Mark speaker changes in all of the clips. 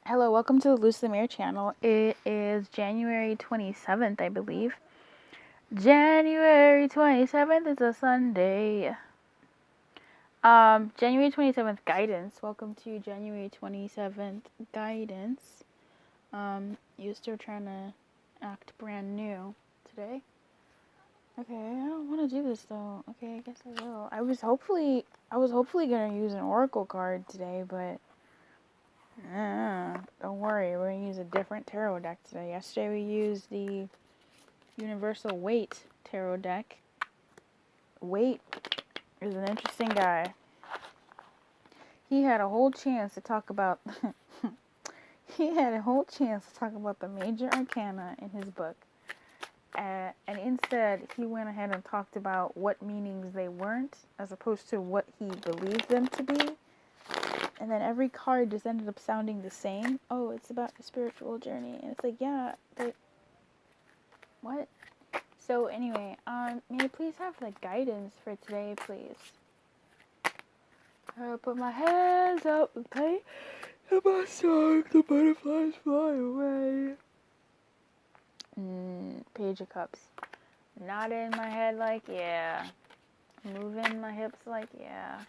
Speaker 1: Hello, welcome to the Luce the Mirror channel. It is January 27th, I believe. January 27th is a Sunday. January 27th guidance. Welcome to January 27th guidance. You're still trying to act brand new today. Okay, I don't want to do this though. Okay, I guess I will. I was hopefully gonna use an oracle card today, but don't worry, we're gonna use a different tarot deck today. Yesterday we used the Universal Waite tarot deck. Waite is an interesting guy. He had a whole chance to talk about the major arcana in his book. And instead he went ahead and talked about what meanings they weren't, as opposed to what he believed them to be. And then every card just ended up sounding the same. Oh, it's about the spiritual journey. And it's like, yeah, but what? So anyway, may I please have the guidance for today, please? I'll put my hands up and play my song, the butterflies fly away. Page of Cups. Nodding my head like, yeah. Moving my hips like, yeah.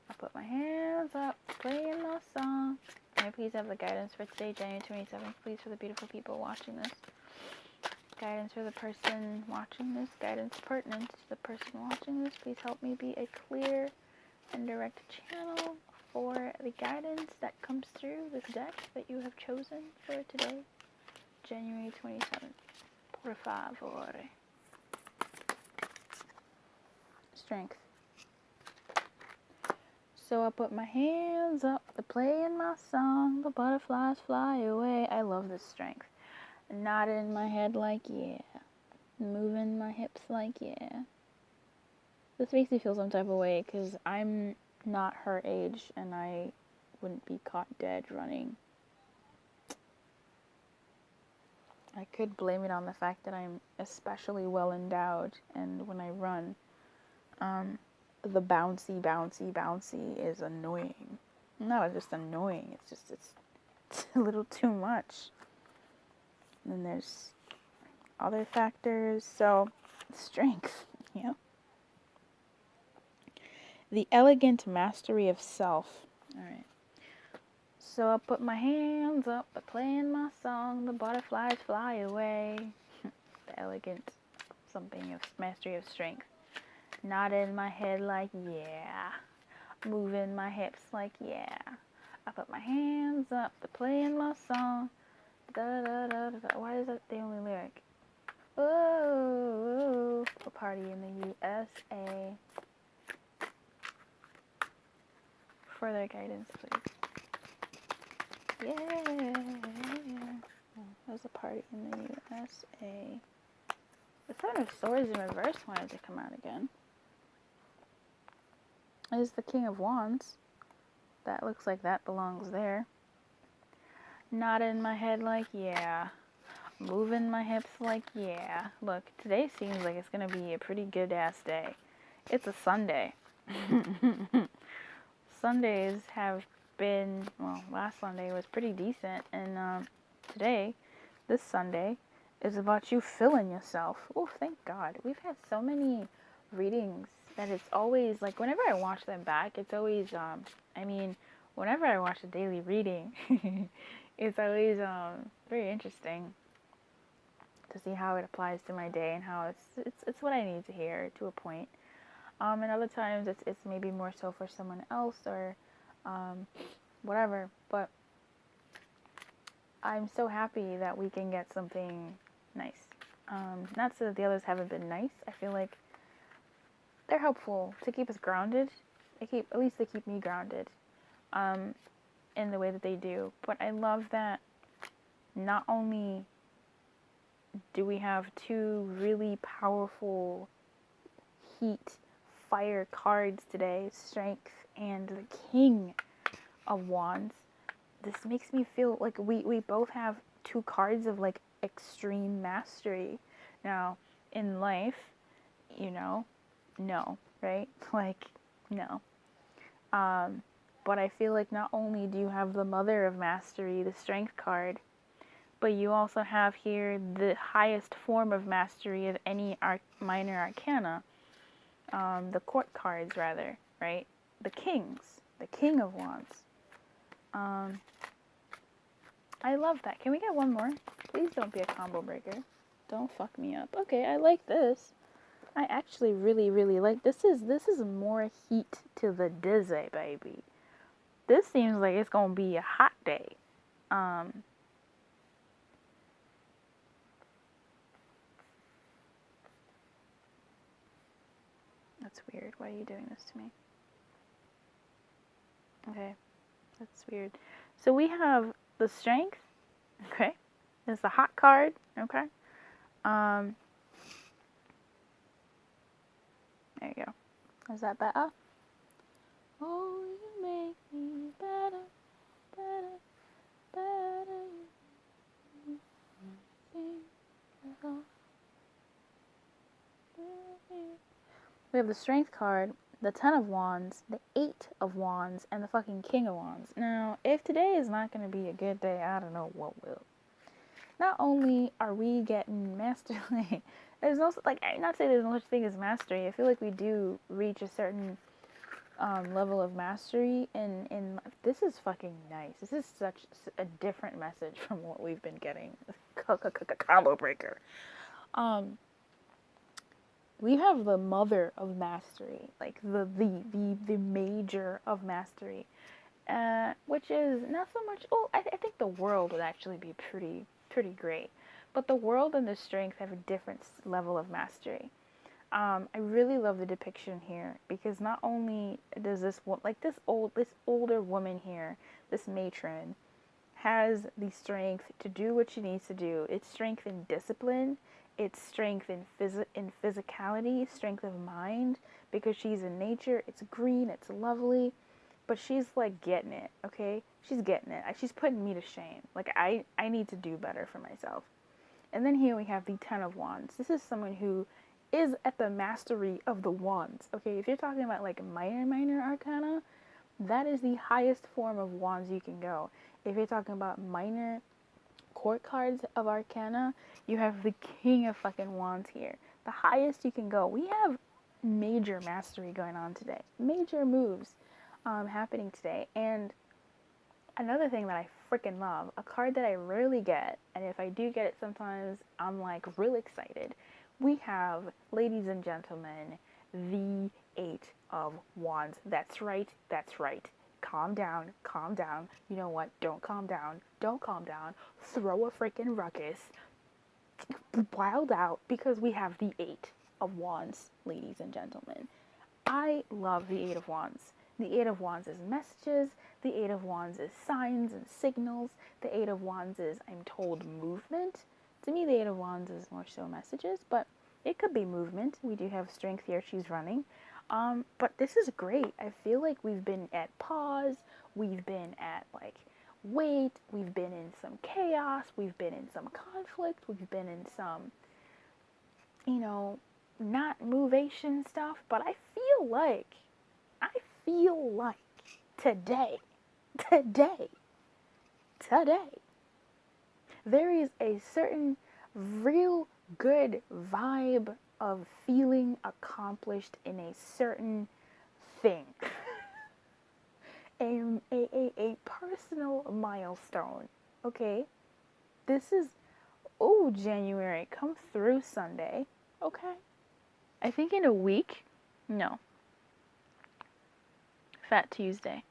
Speaker 1: I'll put my hands up, playing my song. May I please have the guidance for today, January 27th, please, for the beautiful people watching this. Guidance for the person watching this, guidance pertinent to the person watching this. Please help me be a clear and direct channel for the guidance that comes through this deck that you have chosen for today, January 27th. Por favore. Strength. So I put my hands up, to playing my song, the butterflies fly away. I love this strength. Nodding my head like, yeah. Moving my hips like, yeah. This makes me feel some type of way because I'm not her age and I wouldn't be caught dead running. I could blame it on the fact that I'm especially well endowed, and when I run, the bouncy is annoying. Not just annoying, it's a little too much. And then there's other factors, so strength, you know. The elegant mastery of self. Alright. So I put my hands up, playing my song, the butterflies fly away. The elegant something of mastery of strength. Nodding my head like, yeah. Moving my hips like, yeah. I put my hands up, playing my song. Da da da da da. Why is that the only lyric? Oh, a party in the USA. Further guidance, please. Yeah. There's a party in the USA. The Seven of Swords in reverse wanted to come out again. Is the King of Wands. That looks like that belongs there. Nodding my head like, yeah. Moving my hips like, yeah. Look, today seems like it's going to be a pretty good ass day. It's a Sunday. Sundays have been, well, last Sunday was pretty decent. And today, this Sunday, is about you filling yourself. Oh, thank God. We've had so many readings that it's always, like, whenever I watch them back, it's always, whenever I watch a daily reading, it's always very interesting to see how it applies to my day and how it's what I need to hear to a point. And other times it's maybe more so for someone else or whatever. But I'm so happy that we can get something nice. Not so that the others haven't been nice. I feel like they're helpful to keep us grounded. At least they keep me grounded in the way that they do. But I love that not only do we have two really powerful heat fire cards today, Strength and the King of Wands, this makes me feel like we both have two cards of like extreme mastery. Now, in life, no, right? Like, no. but I feel like not only do you have the Mother of Mastery, the Strength card, but you also have here the highest form of mastery of any minor arcana, the court cards rather, right? The kings, the King of Wands. I love that. Can we get one more? Please don't be a combo breaker. Don't fuck me up. Okay, I like this. I actually really, really like this. Is more heat to the dizzy, baby. This seems like it's gonna be a hot day. That's weird. Why are you doing this to me? Okay, that's weird. So we have the Strength. Okay, it's a hot card. Okay. There you go. Is that better? Oh, you make me better, better, better. We have the Strength card, the Ten of Wands, the Eight of Wands, and the fucking King of Wands. Now, if today is not going to be a good day, I don't know what will. Not only are we getting mastery, there's also, like, I'm not saying there's no such thing as mastery. I feel like we do reach a certain level of mastery, and this is fucking nice. This is such a different message from what we've been getting. Combo breaker. We have the Mother of Mastery, like the major of mastery, which is not so much. Oh, I think the World would actually be pretty great, but the World and the Strength have a different level of mastery. I really love the depiction here because not only does this older woman here, this matron, has the strength to do what she needs to do. It's strength in discipline. It's strength in physicality, strength of mind, because she's in nature. It's green, it's lovely, but she's like getting it, okay? She's getting it. She's putting me to shame. Like I need to do better for myself. And then here we have the Ten of Wands. This is someone who is at the mastery of the wands, okay? If you're talking about like minor arcana, that is the highest form of wands you can go. If you're talking about minor court cards of arcana, you have the King of fucking Wands here. The highest you can go. We have major mastery going on today. Major moves happening today. And another thing that I freaking love, a card that I rarely get, and if I do get it sometimes, I'm like real excited. We have, ladies and gentlemen, the Eight of Wands. That's right, that's right. Calm down, calm down. You know what? Don't calm down. Don't calm down. Throw a freaking ruckus. Wild out because we have the Eight of Wands, ladies and gentlemen. I love the Eight of Wands. The Eight of Wands is messages. The Eight of Wands is signs and signals. The Eight of Wands is, I'm told, movement. To me, the Eight of Wands is more so messages, but it could be movement. We do have strength here. She's running. But this is great. I feel like we've been at pause, we've been at like wait, we've been in some chaos, we've been in some conflict, we've been in some, not movation stuff, but I feel like today, there is a certain real good vibe of feeling accomplished in a certain thing. a personal milestone. Okay? This is, January. Come through Sunday. Okay? I think in a week. No. Fat Tuesday.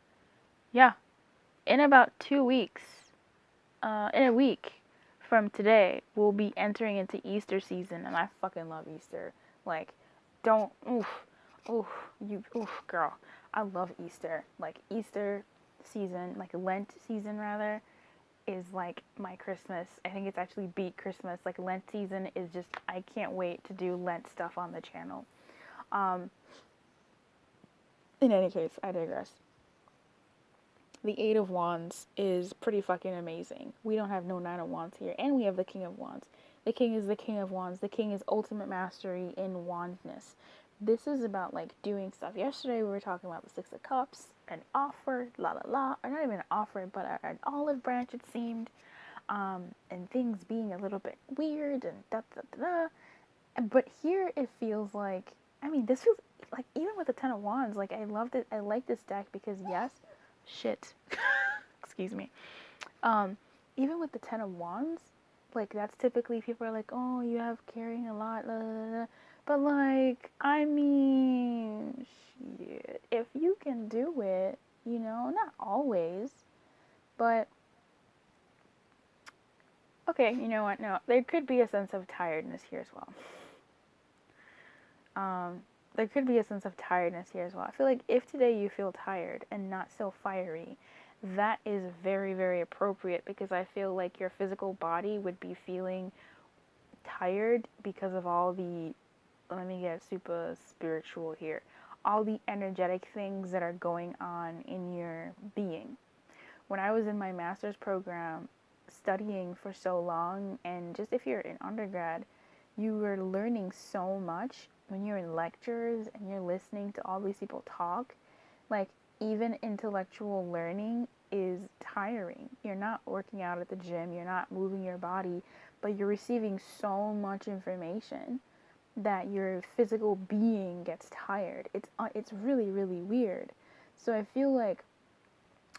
Speaker 1: Yeah. In about 2 weeks. In a week from today, we'll be entering into Easter season, and I fucking love Easter. Like, girl. I love Easter. Like, Easter season, like Lent season rather, is like my Christmas. I think it's actually beat Christmas. Like, Lent season is just, I can't wait to do Lent stuff on the channel. In any case, I digress. The Eight of Wands is pretty fucking amazing. We don't have no Nine of Wands here. And we have the King of Wands. The King is the King of Wands. The King is ultimate mastery in wandness. This is about, like, doing stuff. Yesterday we were talking about the Six of Cups. an offer, la la la, or not even an offer, but an olive branch, it seemed, and things being a little bit weird and da da da da. But here it feels like, I mean, this feels like, even with the Ten of Wands, like, I loved it. I like this deck because, yes, shit, excuse me. Even with the Ten of Wands, like, that's typically people are like, oh, you have carrying a lot, la la la. But, like, I mean, shit, if you can do it, you know, not always, but, okay, you know what, no, there could be a sense of tiredness here as well. There could be a sense of tiredness here as well. I feel like if today you feel tired and not so fiery, that is very, very appropriate, because I feel like your physical body would be feeling tired because of all the, let me get super spiritual here, all the energetic things that are going on in your being. When I was in my master's program studying for so long, and just if you're in undergrad, you were learning so much when you're in lectures and you're listening to all these people talk. Like, even intellectual learning is tiring. You're not working out at the gym, you're not moving your body, but you're receiving so much information that your physical being gets tired. It's really, really weird. So I feel like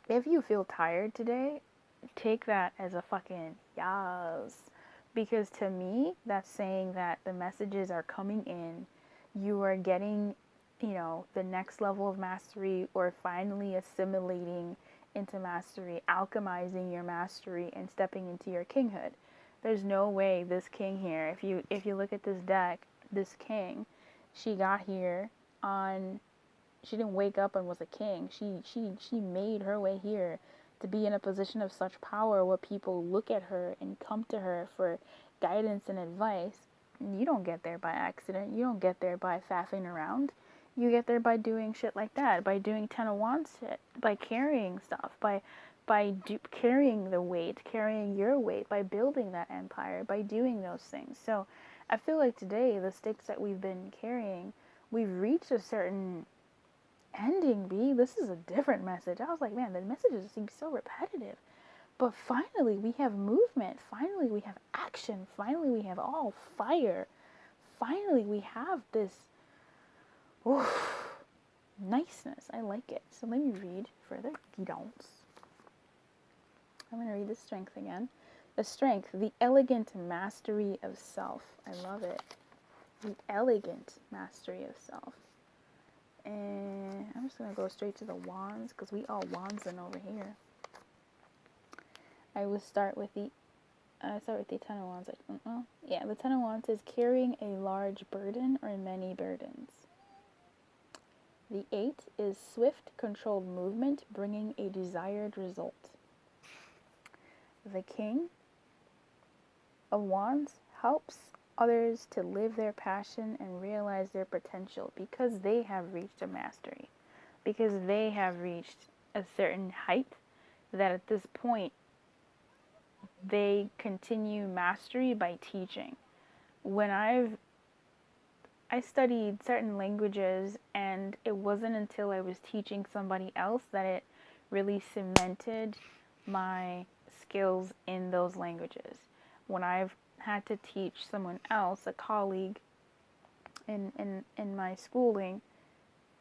Speaker 1: if you feel tired today, take that as a fucking yes. Because to me, that's saying that the messages are coming in. You are getting, you know, the next level of mastery, or finally assimilating into mastery, alchemizing your mastery, and stepping into your kinghood. There's no way this king here, if you look at this deck, this king, she got here on, she didn't wake up and was a king. She made her way here to be in a position of such power where people look at her and come to her for guidance and advice. You don't get there by accident. You don't get there by faffing around. You get there by doing shit like that, by doing Ten of Wands shit, by carrying stuff, by carrying the weight, carrying your weight, by building that empire, by doing those things. So I feel like today, the stakes that we've been carrying, we've reached a certain ending. B, this is a different message. I was like, man, the messages seem so repetitive. But finally, we have movement. Finally, we have action. Finally, we have all fire. Finally, we have this niceness. I like it. So let me read further. Guidance. I'm going to read the strength again. The strength, the elegant mastery of self. I love it. The elegant mastery of self. And I'm just going to go straight to the wands, because we all wandsing over here. I will start with the Ten of Wands. Yeah, the Ten of Wands is carrying a large burden or many burdens. The 8 is swift, controlled movement, bringing a desired result. The King of Wands helps others to live their passion and realize their potential, because they have reached a mastery, because they have reached a certain height that at this point they continue mastery by teaching. When I studied certain languages, and it wasn't until I was teaching somebody else that it really cemented my skills in those languages. When I've had to teach someone else, a colleague in my schooling,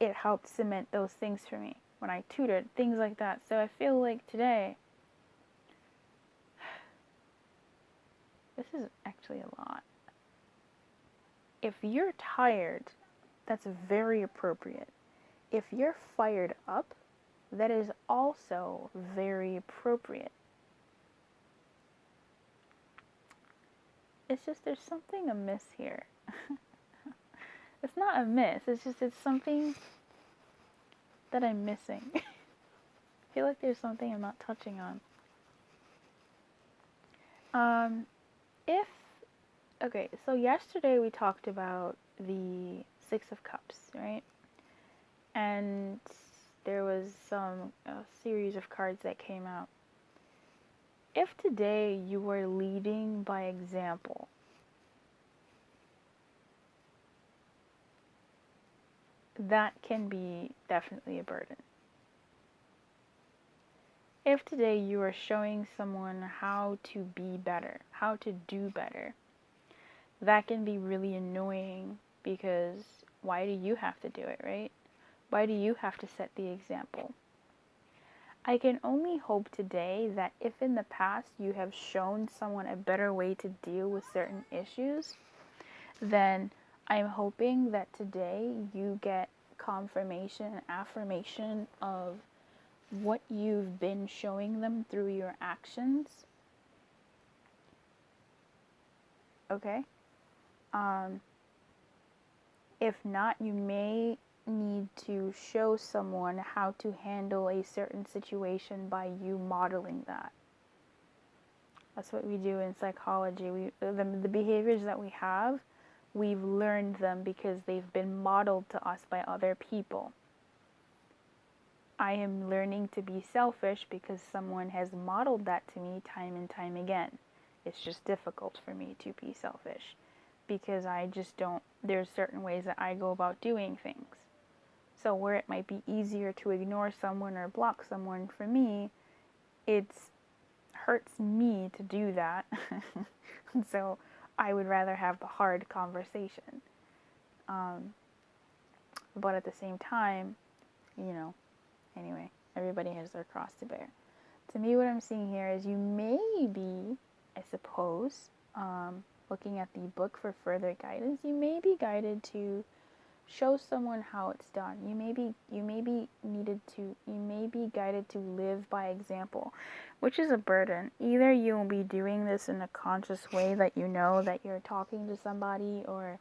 Speaker 1: it helped cement those things for me. When I tutored, things like that. So I feel like today, this is actually a lot. If you're tired, that's very appropriate. If you're fired up, that is also very appropriate. It's just there's something amiss here. It's not amiss, it's just it's something that I'm missing. I feel like there's something I'm not touching on. Okay, so yesterday we talked about the Six of Cups, right? And there was a series of cards that came out. If today you were leading by example, that can be definitely a burden. If today you are showing someone how to be better, how to do better, that can be really annoying because why do you have to do it, right? Why do you have to set the example? I can only hope today that if in the past you have shown someone a better way to deal with certain issues, then I'm hoping that today you get confirmation and affirmation of what you've been showing them through your actions. Okay? If not, you may need to show someone how to handle a certain situation by you modeling that. That's what we do in psychology. The behaviors that we have, we've learned them because they've been modeled to us by other people. I am learning to be selfish because someone has modeled that to me time and time again. It's just difficult for me to be selfish because I just don't, there's certain ways that I go about doing things. So where it might be easier to ignore someone or block someone, for me, it hurts me to do that. So I would rather have the hard conversation. But at the same time, anyway, everybody has their cross to bear. To me, what I'm seeing here is you may be, I suppose, looking at the book for further guidance, you may be guided to show someone how it's done. You may be guided to live by example, which is a burden. Either you will be doing this in a conscious way that you know that you're talking to somebody, or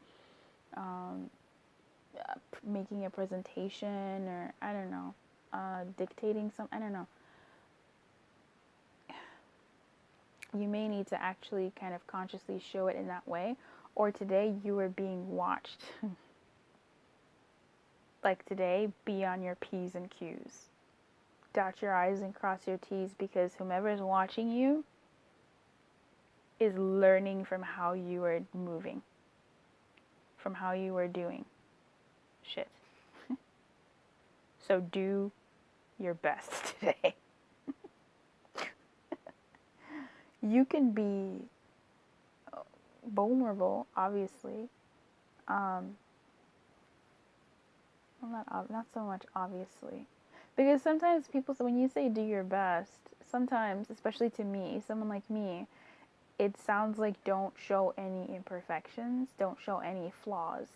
Speaker 1: making a presentation, or I don't know, dictating some, I don't know. You may need to actually kind of consciously show it in that way, or today you are being watched. Like today, be on your P's and Q's. Dot your I's and cross your T's, because whomever is watching you is learning from how you are moving, from how you are doing shit. So do your best today. You can be vulnerable, obviously. Not so much obviously, because sometimes people, when you say do your best, sometimes, especially to me, someone like me, it sounds like don't show any imperfections, don't show any flaws.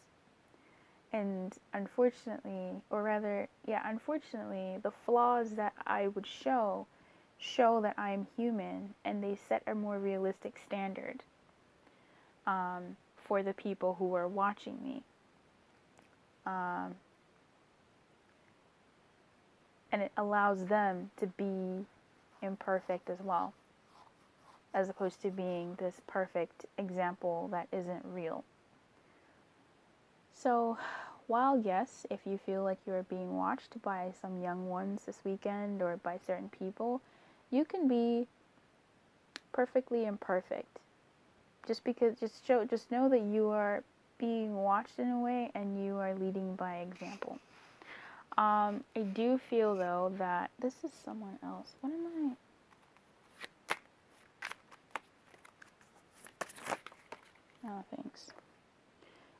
Speaker 1: And unfortunately, unfortunately, the flaws that I would show that I am human, and they set a more realistic standard for the people who are watching me. And it allows them to be imperfect as well, as opposed to being this perfect example that isn't real. So, while yes, if you feel like you are being watched by some young ones this weekend or by certain people, you can be perfectly imperfect. Just know that you are being watched in a way, and you are leading by example. I do feel though that this is someone else. What am I? Oh, thanks.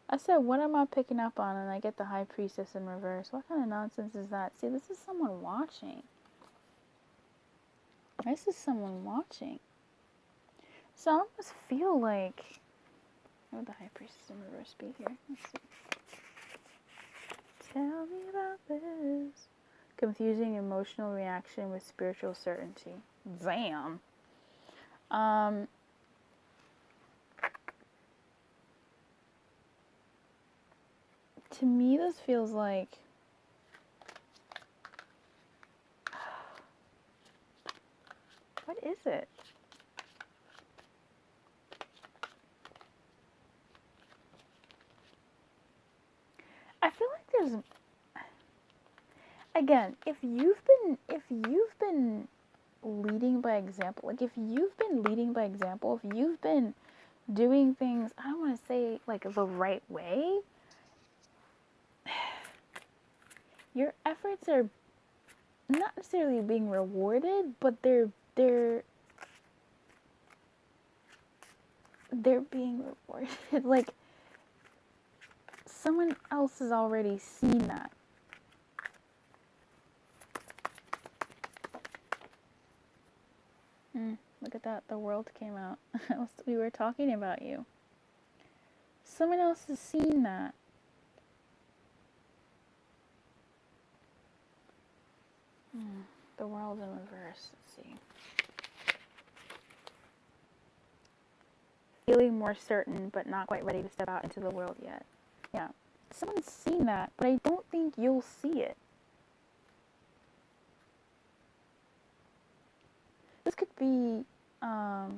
Speaker 1: I said, what am I picking up on? And I get the High Priestess in reverse. What kind of nonsense is that? See, this is someone watching. This is someone watching. So I almost feel like... What would the High Priestess in reverse be here? Let's see. Tell me about this. Confusing emotional reaction with spiritual certainty. Damn. To me, this feels like... What is it? I feel like there's... Again, if you've been leading by example, like if you've been leading by example, if you've been doing things, I don't want to say like the right way, your efforts are not necessarily being rewarded, but they're being rewarded. Like, someone else has already seen that. Look at that, the world came out. We were talking about you. Someone else has seen that. The world in reverse. Let's see. Feeling more certain, but not quite ready to step out into the world yet. Yeah. Someone's seen that, but I don't think you'll see it. This could be a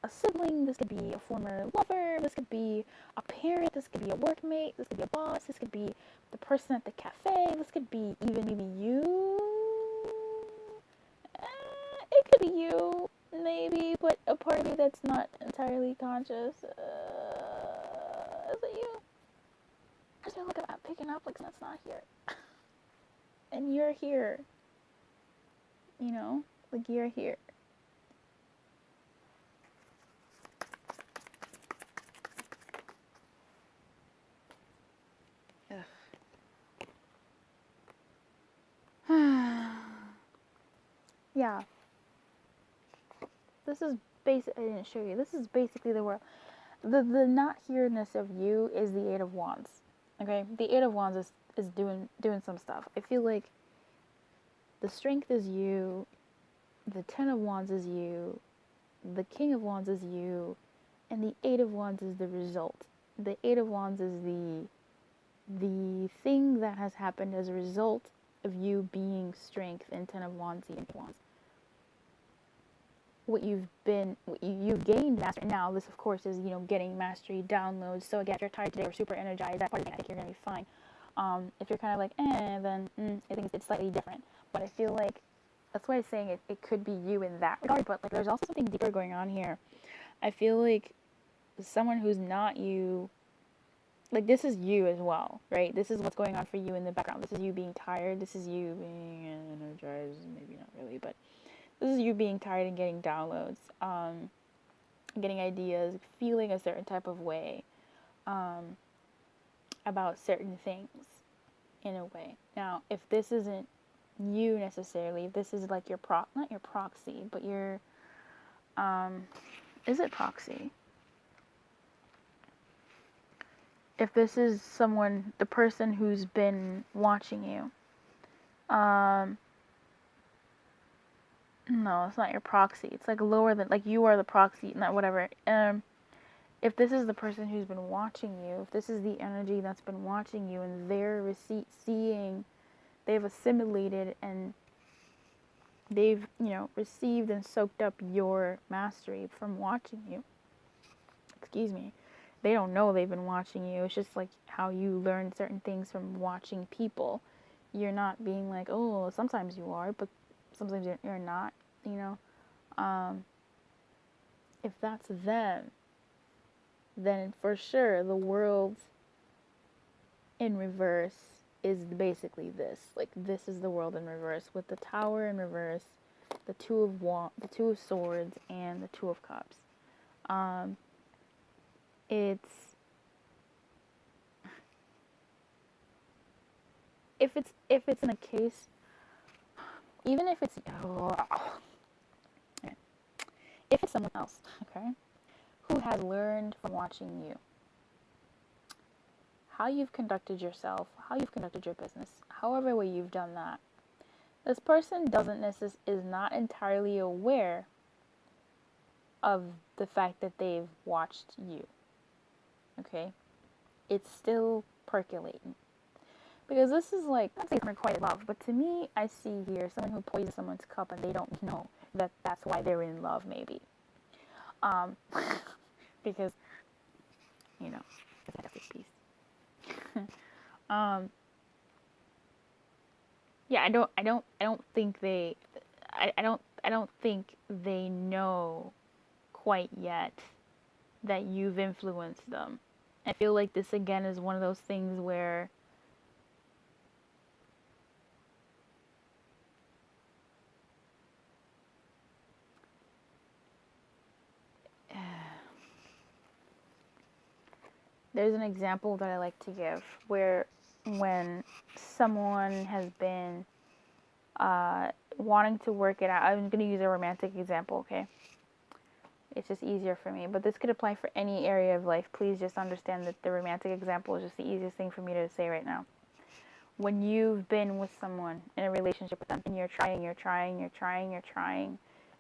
Speaker 1: sibling, this could be a former lover, this could be a parent, this could be a workmate, this could be a boss, this could be the person at the cafe, this could be even maybe you. It could be you, maybe, but a part of me that's not entirely conscious. Is it you? I just look at picking up like that's not here. And you're here. You know? Like you're here. Yeah. This is basic. I didn't show you. This is basically the world. The not here-ness of you is the Eight of Wands. Okay? The Eight of Wands is doing some stuff. I feel like the Strength is you, the Ten of Wands is you, the King of Wands is you, and the Eight of Wands is the result. The Eight of Wands is the thing that has happened as a result of you being Strength, and Ten of Wands, the Eight of Wands. What you've gained mastery. Now, this of course is, getting mastery downloads. So again, if you're tired today or super energized, that part of the thing, I think you're gonna be fine. If you're kind of like, then I think it's slightly different. But I feel like that's why I'm saying it could be you in that regard. But like, there's also something deeper going on here. I feel like someone who's not you, like this is you as well, right? This is what's going on for you in the background. This is you being tired. This is you being energized. Maybe not really, but this is you being tired and getting downloads, getting ideas, feeling a certain type of way about certain things in a way. Now, if this isn't you necessarily, if this is like your not your proxy, but your, is it proxy? If this is someone, the person who's been watching you, no, it's not your proxy. It's like lower than, like you are the proxy, not whatever. If this is the person who's been watching you, if this is the energy that's been watching you, and they're seeing, they've assimilated and they've, received and soaked up your mastery from watching you. Excuse me. They don't know they've been watching you. It's just like how you learn certain things from watching people. You're not being like, oh, sometimes you are, but sometimes you're not, if that's them, then for sure the world in reverse is basically this. Like, this is the world in reverse, with the Tower in reverse, the Two of Swords, and the Two of Cups. If it's in a case, even if it's someone else, okay, who has learned from watching you, how you've conducted yourself, how you've conducted your business, however way you've done that, this person is not entirely aware of the fact that they've watched you. Okay? It's still percolating. Because this is like, not saying unrequited love, but to me, I see here someone who poisons someone's cup and they don't know that that's why they're in love, maybe. Because, it's a big piece. Yeah, I don't think I don't think they know quite yet that you've influenced them. I feel like this again is one of those things where there's an example that I like to give where when someone has been wanting to work it out, I'm going to use a romantic example, okay? It's just easier for me, but this could apply for any area of life. Please just understand that the romantic example is just the easiest thing for me to say right now. When you've been with someone in a relationship with them and you're trying,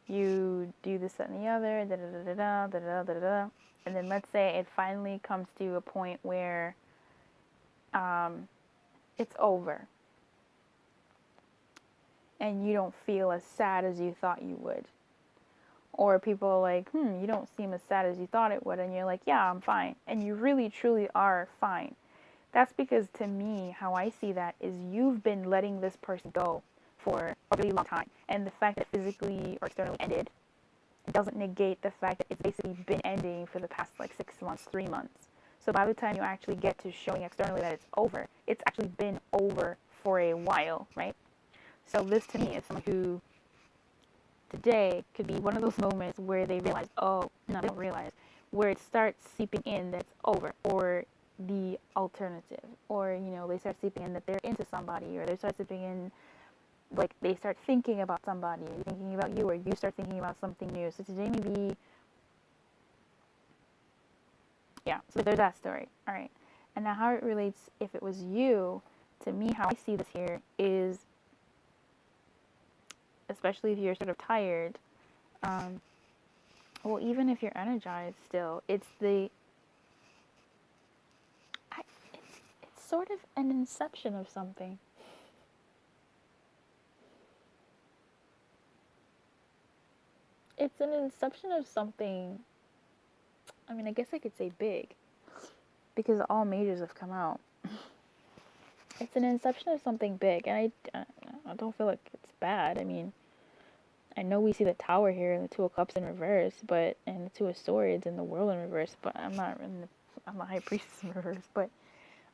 Speaker 1: you do this, that, and the other, da da da da da da da da, and then let's say it finally comes to a point where it's over and you don't feel as sad as you thought you would. Or people are like, you don't seem as sad as you thought it would. And you're like, yeah, I'm fine. And you really, truly are fine. That's because to me, how I see that is you've been letting this person go for a really long time. And the fact that physically or externally ended doesn't negate the fact that it's basically been ending for the past like 6 months, 3 months. So by the time you actually get to showing externally that it's over, it's actually been over for a while, right? So this to me is someone who today could be one of those moments where they realize, oh, no, they don't realize, where it starts seeping in that's over, or the alternative, or, they start seeping in that they're into somebody, or they start seeping in, like, they start thinking about somebody, or thinking about you, or you start thinking about something new. So today maybe, yeah, so there's that story. All right. And now how it relates, if it was you, to me, how I see this here is, especially if you're sort of tired, well, even if you're energized still, it's sort of an inception of something. It's an inception of something. I mean, I guess I could say big, because all majors have come out. It's an inception of something big, and I don't feel like it's bad. I mean, I know we see the Tower here and the Two of Cups in reverse, and the Two of Swords and the World in reverse, but I'm the High Priestess in reverse, but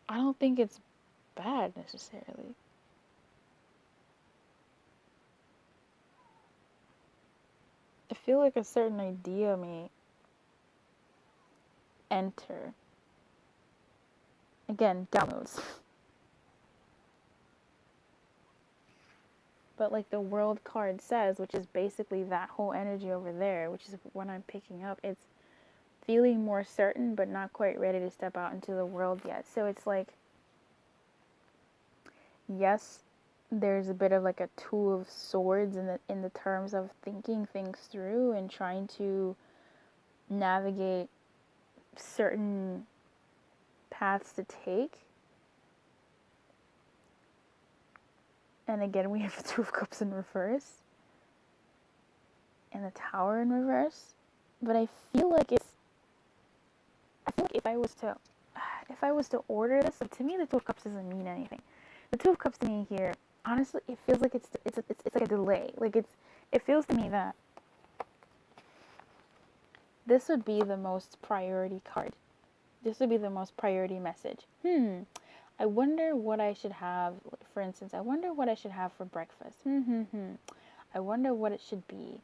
Speaker 1: I don't think it's bad necessarily. I feel like a certain idea may enter. Again, downloads. But like the World card says, which is basically that whole energy over there, which is what I'm picking up, it's feeling more certain but not quite ready to step out into the world yet. So it's like, yes, there's a bit of like a Two of Swords in the terms of thinking things through and trying to navigate certain paths to take. And again, we have the Two of Cups in reverse and the Tower in reverse. But I feel like if I was to order this, like, to me the Two of Cups doesn't mean anything. The Two of Cups to me here, honestly, it feels like it's like a delay. Like it feels to me that this would be the most priority card. This would be the most priority message. I wonder what I should have. For instance, I wonder what I should have for breakfast. I wonder what it should be.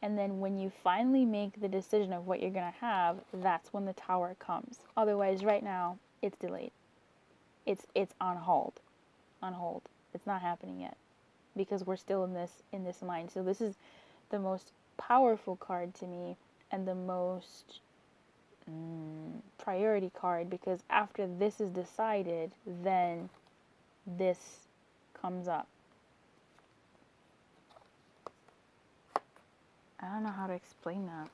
Speaker 1: And then when you finally make the decision of what you're going to have, that's when the Tower comes. Otherwise, right now, it's delayed. It's on hold. On hold. It's not happening yet because we're still in this mind. So this is the most powerful card to me and the most priority card, because after this is decided, then this comes up. I don't know how to explain that.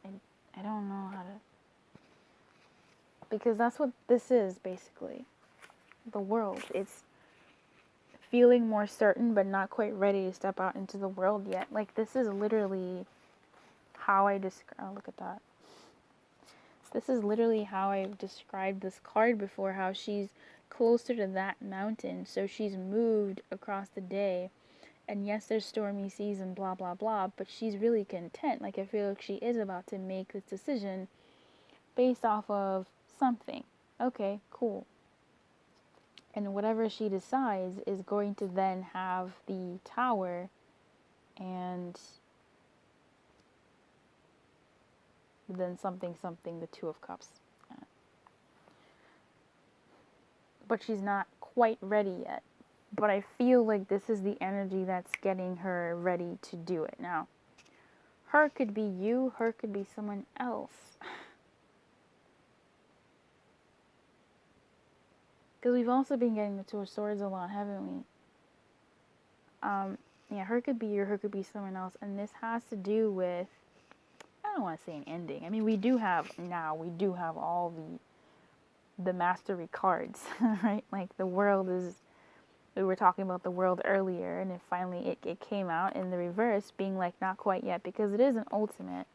Speaker 1: I don't know how to, because that's what this is basically. The world. It's feeling more certain but not quite ready to step out into the world yet. Like, this is literally how I describe, oh, look at that. This is literally how I've described this card before, how she's closer to that mountain, so she's moved across the day. And yes, there's stormy seas and blah, blah, blah, but she's really content. Like, I feel like she is about to make this decision based off of something. Okay, cool. And whatever she decides is going to then have the Tower and then something, the Two of Cups. but she's not quite ready yet. But I feel like this is the energy that's getting her ready to do it now. Her could be you, her could be someone else. Because we've also been getting the Two of Swords a lot, haven't we? Yeah, her could be you, her could be someone else. And this has to do with, I don't want to say an ending. I mean, we do have all the mastery cards, right? Like the world is, we were talking about the world earlier, and it came out in the reverse, being like not quite yet, because it is an ultimate.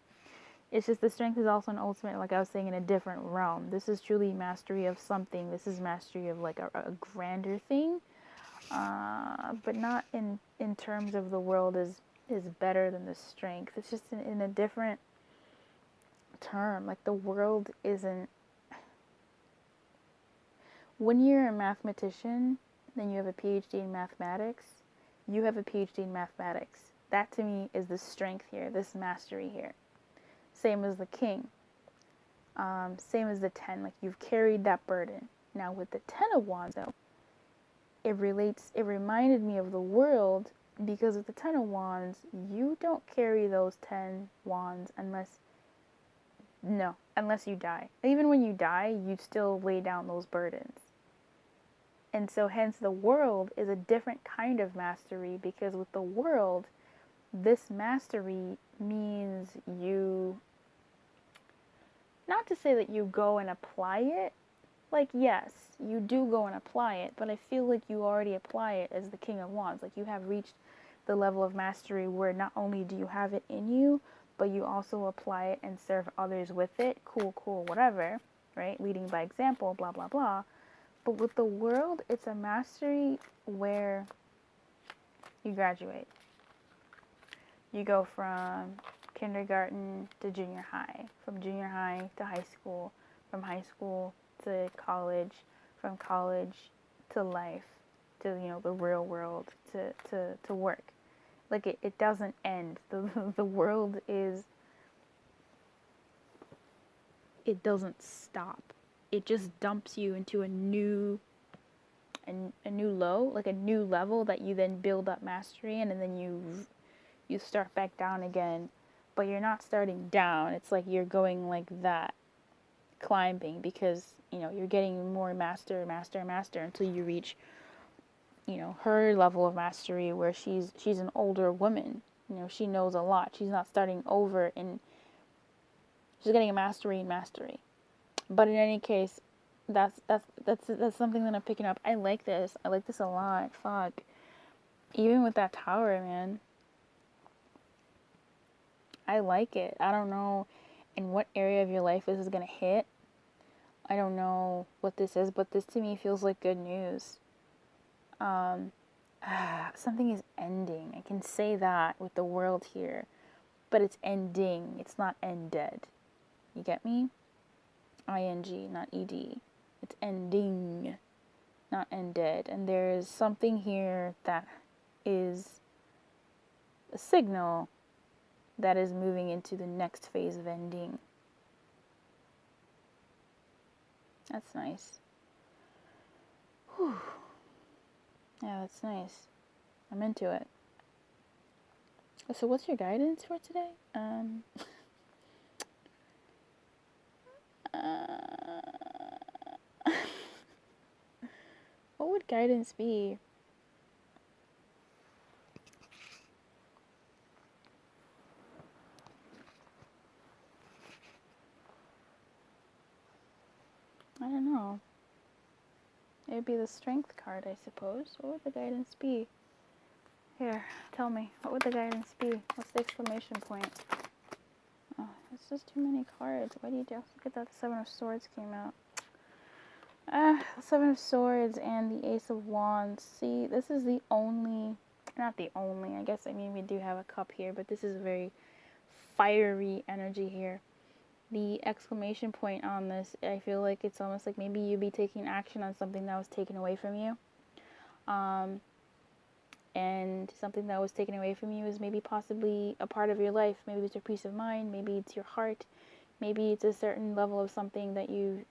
Speaker 1: It's just the strength is also an ultimate, like I was saying, in a different realm. This is truly mastery of something. This is mastery of like a grander thing, but not in terms of the world is better than the strength. It's just in a different term. Like the world isn't. When you're a mathematician, then you have a PhD in mathematics. You have a PhD in mathematics. That to me is the strength here, this mastery here. Same as the king. Same as the 10. Like you've carried that burden. Now with the 10 of Wands, though, it reminded me of the world, because with the 10 of Wands, you don't carry those 10 wands unless you die. Even when you die, you still lay down those burdens. And so hence the world is a different kind of mastery, because with the world, this mastery means you, not to say that you go and apply it, like yes, you do go and apply it, but I feel like you already apply it as the King of Wands. Like you have reached the level of mastery where not only do you have it in you, but you also apply it and serve others with it. Cool, whatever, right? Leading by example, blah, blah, blah. But with the world, it's a mastery where you graduate. You go from kindergarten to junior high, from junior high to high school, from high school to college, from college to life, to, the real world, to work. Like it doesn't end. The world is, it doesn't stop. It just dumps you into a new low, like a new level that you then build up mastery in, and then you start back down again. But you're not starting down. It's like you're going like that, climbing, because you're getting more master until you reach her level of mastery, where she's an older woman. She knows a lot. She's not starting over, and she's getting a mastery in mastery. But in any case, that's something that I'm picking up. I like this a lot. Fuck, even with that tower, man, I like it. I don't know in what area of your life this is gonna hit. I don't know what this is, but this to me feels like good news. Something is ending. I can say that with the world here, but it's ending. It's not ended. You get me? ING, not ED. It's ending, not ended. And there's something here that is a signal that is moving into the next phase of ending. That's nice. Whew. Yeah, that's nice. I'm into it. So what's your guidance for today? What would guidance be? I don't know. It would be the strength card, I suppose. What would the guidance be? Here, tell me. What would the guidance be? What's the exclamation point? Oh, it's just too many cards. Why do you just look at that? The Seven of Swords came out. The Seven of Swords and the Ace of Wands. See, this is the only, not the only, I guess, we do have a cup here, but this is a very fiery energy here. The exclamation point on this, I feel like it's almost like maybe you'd be taking action on something that was taken away from you. And something that was taken away from you is maybe possibly a part of your life. Maybe it's your peace of mind. Maybe it's your heart. Maybe it's a certain level of something that you've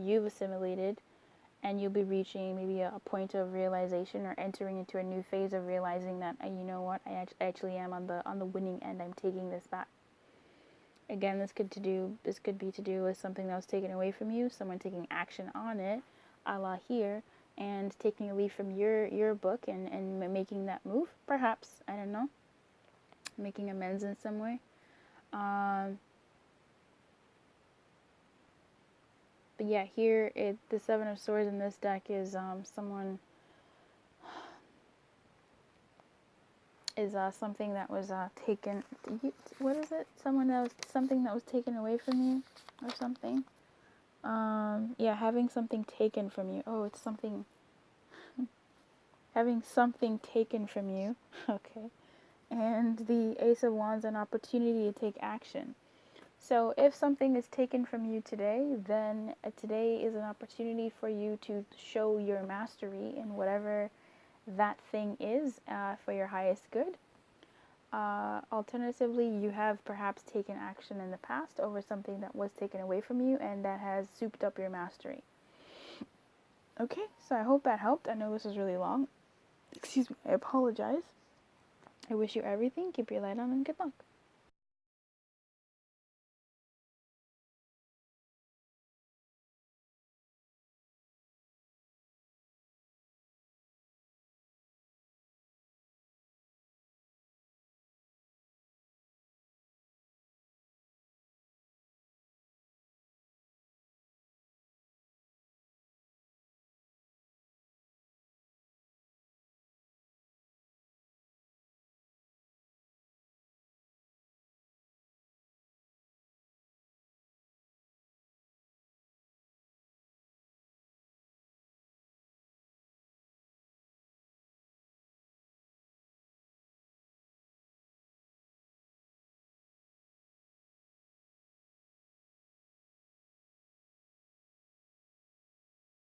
Speaker 1: you've assimilated, and you'll be reaching maybe a point of realization or entering into a new phase of realizing that, you know what, I actually am on the winning end. I'm taking this back. Again, this could be to do with something that was taken away from you, someone taking action on it, a la here, and taking a leaf from your book and making that move, perhaps. I don't know. Making amends in some way. But yeah, here the Seven of Swords in this deck is someone is something that was taken. What is it? Something that was taken away from you, or something. Yeah, having something taken from you. Oh, it's something. Having something taken from you. Okay. And the Ace of Wands, an opportunity to take action. So if something is taken from you today, then today is an opportunity for you to show your mastery in whatever that thing is, for your highest good. Alternatively, you have perhaps taken action in the past over something that was taken away from you, and that has souped up your mastery. Okay, so I hope that helped. I know this was really long. Excuse me, I apologize. I wish you everything. Keep your light on and good luck.